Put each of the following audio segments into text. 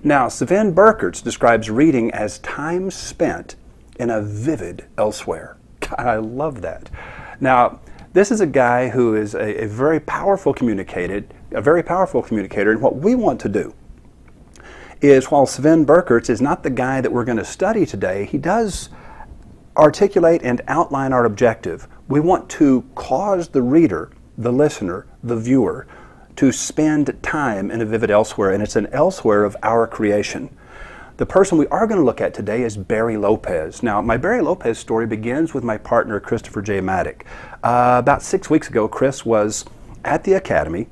Now, Sven Burkertz describes reading as time spent in a vivid elsewhere. God, I love that. Now, this is a guy who is a very powerful communicator, and what we want to do is, while Sven Burkertz is not the guy that we're going to study today, he does articulate and outline our objective. We want to cause the reader, the listener, the viewer, to spend time in a vivid elsewhere, and it's an elsewhere of our creation. The person we are going to look at today is Barry Lopez. Now, my Barry Lopez story begins with my partner, Christopher J. Maddock. About 6 weeks ago, Chris was at the Academy,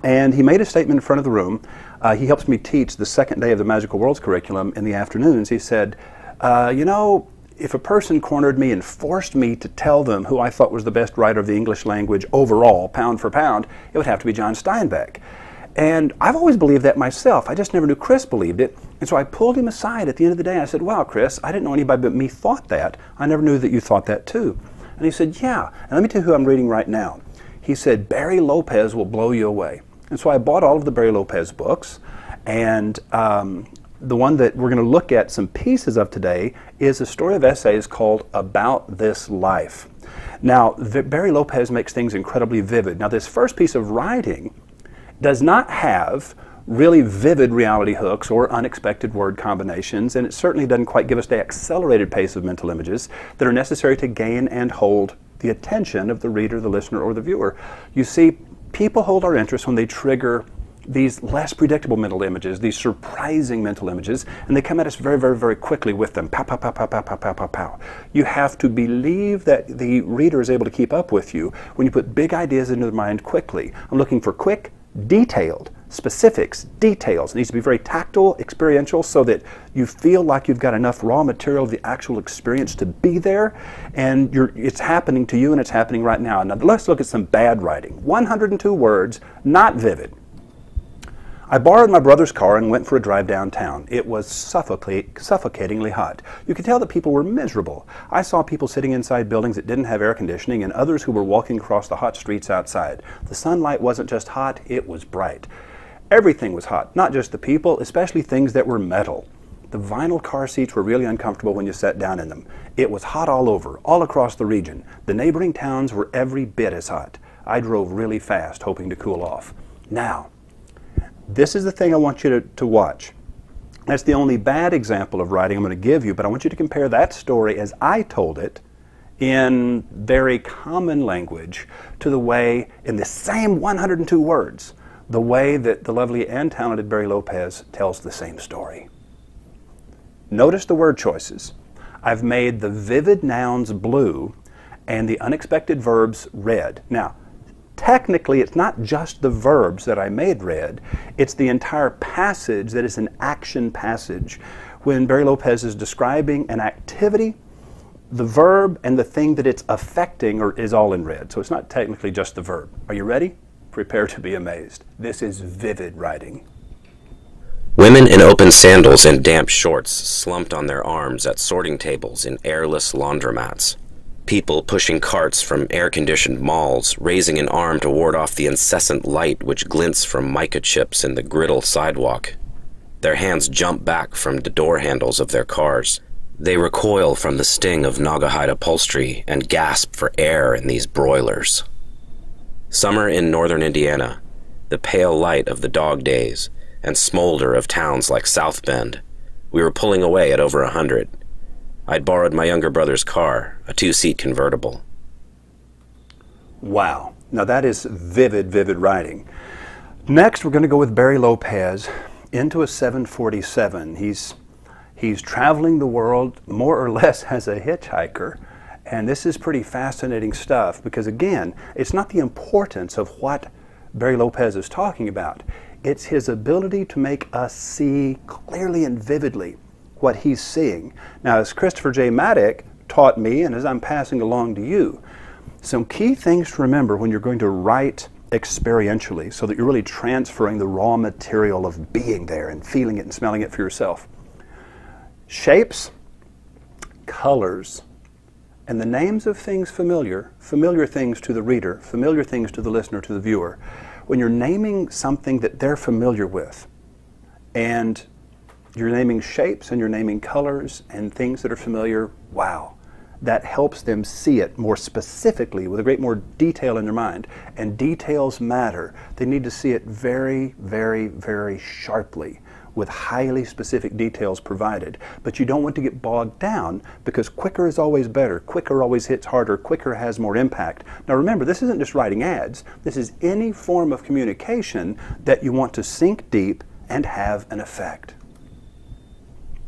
and he made a statement in front of the room. He helps me teach the second day of the Magical Worlds curriculum in the afternoons. He said, you know, if a person cornered me and forced me to tell them who I thought was the best writer of the English language overall, pound for pound, it would have to be John Steinbeck. And I've always believed that myself. I just never knew Chris believed it. And so I pulled him aside at the end of the day. I said, wow, Chris, I didn't know anybody but me thought that. I never knew that you thought that too. And he said, yeah. And let me tell you who I'm reading right now. He said, Barry Lopez will blow you away. And so I bought all of the Barry Lopez books. And the one that we're going to look at some pieces of today is a story of essays called About This Life. Now, Barry Lopez makes things incredibly vivid. Now, this first piece of writing does not have really vivid reality hooks or unexpected word combinations, and it certainly doesn't quite give us the accelerated pace of mental images that are necessary to gain and hold the attention of the reader, the listener, or the viewer. You see, people hold our interest when they trigger these less predictable mental images, these surprising mental images, and they come at us very, very, very quickly with them. Pow, pow, pow, pow, pow, pow, pow, pow, pow. You have to believe that the reader is able to keep up with you when you put big ideas into their mind quickly. I'm looking for quick, detailed specifics, details. It needs to be very tactile, experiential, so that you feel like you've got enough raw material of the actual experience to be there, and it's happening to you, and it's happening right now. Now let's look at some bad writing. 102 words, not vivid. I borrowed my brother's car and went for a drive downtown. It was suffocatingly hot. You could tell that people were miserable. I saw people sitting inside buildings that didn't have air conditioning and others who were walking across the hot streets outside. The sunlight wasn't just hot, it was bright. Everything was hot, not just the people, especially things that were metal. The vinyl car seats were really uncomfortable when you sat down in them. It was hot all over, all across the region. The neighboring towns were every bit as hot. I drove really fast, hoping to cool off. Now, this is the thing I want you to watch. That's the only bad example of writing I'm going to give you, but I want you to compare that story as I told it in very common language to the way, in the same 102 words, the way that the lovely and talented Barry Lopez tells the same story. Notice the word choices. I've made the vivid nouns blue and the unexpected verbs red. Now, technically, it's not just the verbs that I made red, it's the entire passage that is an action passage. When Barry Lopez is describing an activity, the verb and the thing that it's affecting is all in red. So it's not technically just the verb. Are you ready? Prepare to be amazed. This is vivid writing. Women in open sandals and damp shorts slumped on their arms at sorting tables in airless laundromats. People pushing carts from air-conditioned malls, raising an arm to ward off the incessant light which glints from mica chips in the griddle sidewalk. Their hands jump back from the door handles of their cars. They recoil from the sting of Naugahyde upholstery and gasp for air in these broilers. Summer in northern Indiana, the pale light of the dog days and smolder of towns like South Bend. We were pulling away at over 100. I'd borrowed my younger brother's car, a 2-seat convertible. Wow. Now that is vivid, vivid writing. Next, we're going to go with Barry Lopez into a 747. He's traveling the world more or less as a hitchhiker. And this is pretty fascinating stuff because, again, it's not the importance of what Barry Lopez is talking about. It's his ability to make us see clearly and vividly what he's seeing. Now, as Christopher J. Maddock taught me, and as I'm passing along to you, some key things to remember when you're going to write experientially so that you're really transferring the raw material of being there and feeling it and smelling it for yourself. Shapes, colors, and the names of things familiar things to the reader, familiar things to the listener, to the viewer. When you're naming something that they're familiar with, and you're naming shapes and you're naming colors and things that are familiar. Wow. That helps them see it more specifically with a great more detail in their mind. And details matter. They need to see it very, very, very sharply with highly specific details provided. But you don't want to get bogged down because quicker is always better. Quicker always hits harder. Quicker has more impact. Now remember, this isn't just writing ads. This is any form of communication that you want to sink deep and have an effect.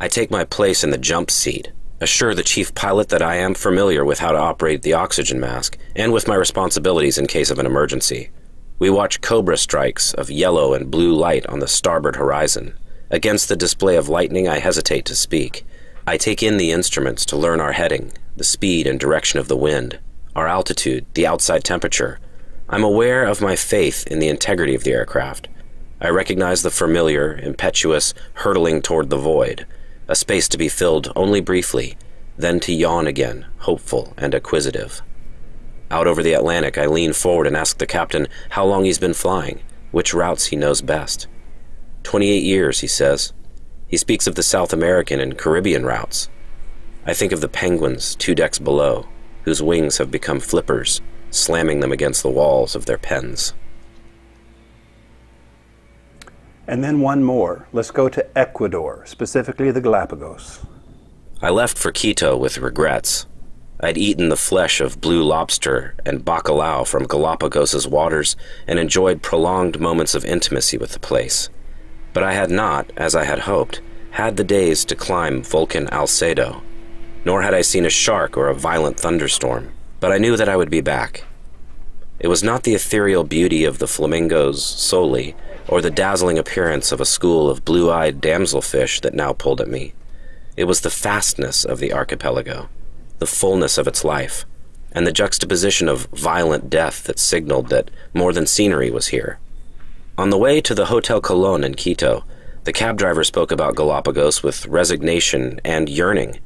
I take my place in the jump seat, assure the chief pilot that I am familiar with how to operate the oxygen mask and with my responsibilities in case of an emergency. We watch cobra strikes of yellow and blue light on the starboard horizon. Against the display of lightning, I hesitate to speak. I take in the instruments to learn our heading, the speed and direction of the wind, our altitude, the outside temperature. I'm aware of my faith in the integrity of the aircraft. I recognize the familiar, impetuous hurtling toward the void, a space to be filled only briefly, then to yawn again, hopeful and acquisitive. Out over the Atlantic, I lean forward and ask the captain how long he's been flying, which routes he knows best. 28 years, he says. He speaks of the South American and Caribbean routes. I think of the penguins 2 decks below, whose wings have become flippers, slamming them against the walls of their pens. And then one more. Let's go to Ecuador, specifically the Galapagos. I left for Quito with regrets. I'd eaten the flesh of blue lobster and bacalao from Galapagos' waters and enjoyed prolonged moments of intimacy with the place. But I had not, as I had hoped, had the days to climb Volcan Alcedo, nor had I seen a shark or a violent thunderstorm, but I knew that I would be back. It was not the ethereal beauty of the flamingos solely, or the dazzling appearance of a school of blue-eyed damselfish that now pulled at me. It was the fastness of the archipelago, the fullness of its life, and the juxtaposition of violent death that signaled that more than scenery was here. On the way to the Hotel Colón in Quito, the cab driver spoke about Galapagos with resignation and yearning.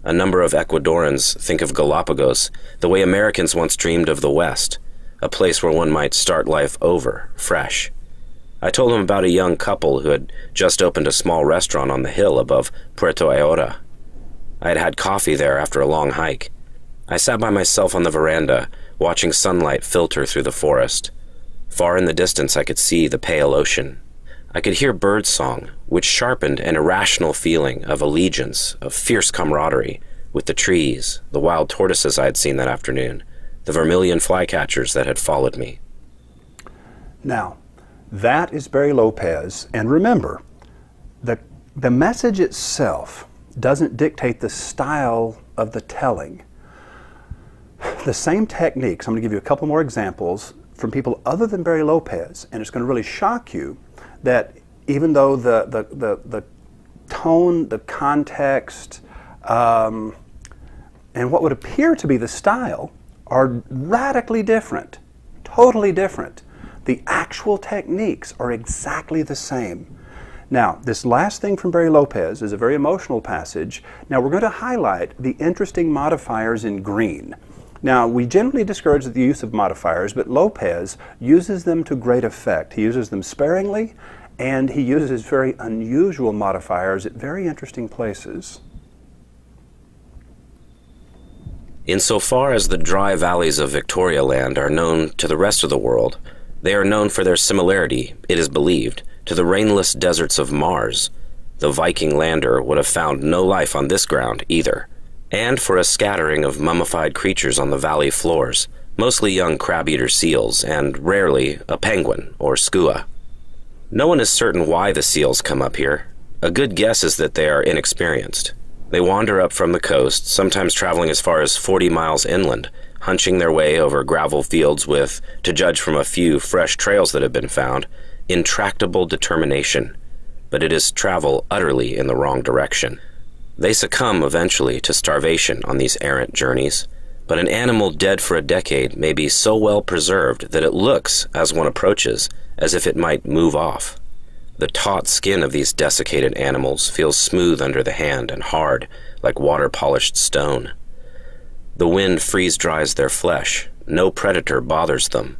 A number of Ecuadorians think of Galapagos the way Americans once dreamed of the West, a place where one might start life over, fresh. I told him about a young couple who had just opened a small restaurant on the hill above Puerto Ayora. I had had coffee there after a long hike. I sat by myself on the veranda, watching sunlight filter through the forest. Far in the distance I could see the pale ocean. I could hear birdsong, which sharpened an irrational feeling of allegiance, of fierce camaraderie, with the trees, the wild tortoises I had seen that afternoon, the vermilion flycatchers that had followed me. Now, that is Barry Lopez, and remember, the message itself doesn't dictate the style of the telling. The same techniques, I'm going to give you a couple more examples from people other than Barry Lopez, and it's going to really shock you that even though the tone, the context, and what would appear to be the style are radically different, totally different, the actual techniques are exactly the same. Now, this last thing from Barry Lopez is a very emotional passage. Now, we're going to highlight the interesting modifiers in green. Now, we generally discourage the use of modifiers, but Lopez uses them to great effect. He uses them sparingly, and he uses very unusual modifiers at very interesting places. Insofar as the dry valleys of Victoria Land are known to the rest of the world, they are known for their similarity, it is believed, to the rainless deserts of Mars. The Viking lander would have found no life on this ground either, and for a scattering of mummified creatures on the valley floors, mostly young crab-eater seals, and rarely a penguin or skua. No one is certain why the seals come up here. A good guess is that they are inexperienced. They wander up from the coast, sometimes traveling as far as 40 miles inland, hunching their way over gravel fields with, to judge from a few fresh trails that have been found, intractable determination. But it is travel utterly in the wrong direction. They succumb eventually to starvation on these errant journeys, but an animal dead for a decade may be so well preserved that it looks, as one approaches, as if it might move off. The taut skin of these desiccated animals feels smooth under the hand and hard, like water-polished stone. The wind freeze-dries their flesh. No predator bothers them.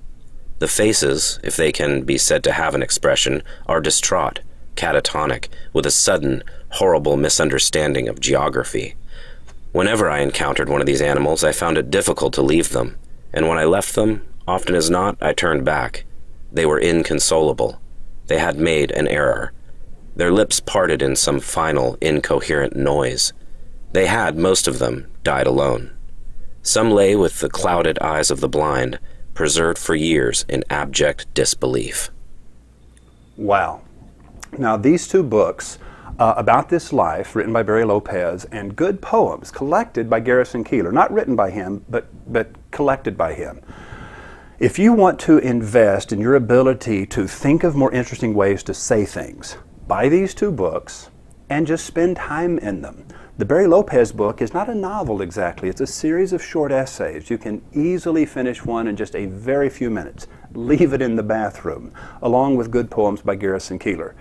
The faces, if they can be said to have an expression, are distraught, catatonic, with a sudden, horrible misunderstanding of geography. Whenever I encountered one of these animals, I found it difficult to leave them, and when I left them, often as not, I turned back. They were inconsolable. They had made an error. Their lips parted in some final, incoherent noise. They had, most of them, died alone. Some lay with the clouded eyes of the blind, preserved for years in abject disbelief. Wow. Now, these two books about this life, written by Barry Lopez, and good poems collected by Garrison Keillor, not written by him, but collected by him. If you want to invest in your ability to think of more interesting ways to say things, buy these two books and just spend time in them. The Barry Lopez book is not a novel exactly. It's a series of short essays. You can easily finish one in just a very few minutes. Leave it in the bathroom, along with good poems by Garrison Keillor.